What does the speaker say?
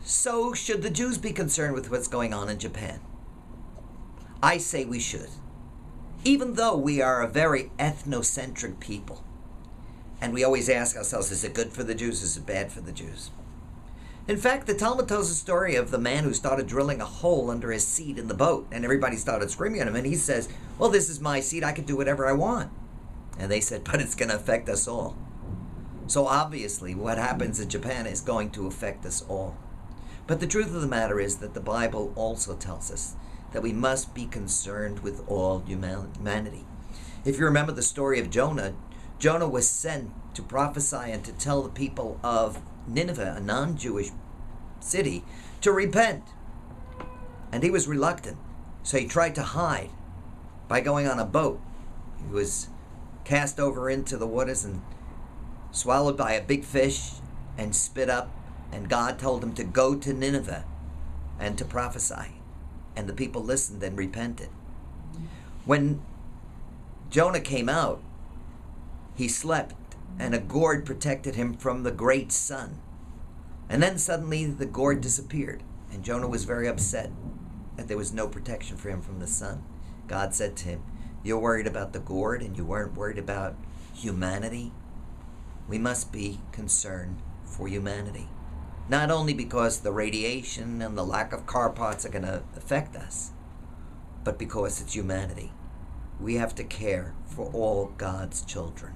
So should the Jews be concerned with what's going on in Japan? I say we should. Even though we are a very ethnocentric people, and we always ask ourselves, is it good for the Jews? Is it bad for the Jews? In fact, the Talmud tells a story of the man who started drilling a hole under his seat in the boat, and everybody started screaming at him, and he says, well, this is my seat, I can do whatever I want. And they said, but it's going to affect us all. So obviously, what happens in Japan is going to affect us all. But the truth of the matter is that the Bible also tells us that we must be concerned with all humanity. If you remember the story of Jonah, Jonah was sent to prophesy and to tell the people of Nineveh, a non-Jewish city, to repent. And he was reluctant. So he tried to hide by going on a boat. He was cast over into the waters and swallowed by a big fish and spit up. And God told him to go to Nineveh and to prophesy. And the people listened and repented. When Jonah came out, he slept, and a gourd protected him from the great sun. And then suddenly the gourd disappeared, and Jonah was very upset that there was no protection for him from the sun. God said to him, you're worried about the gourd and you weren't worried about humanity? We must be concerned for humanity. Not only because the radiation and the lack of car parts are going to affect us, but because it's humanity. We have to care for all God's children.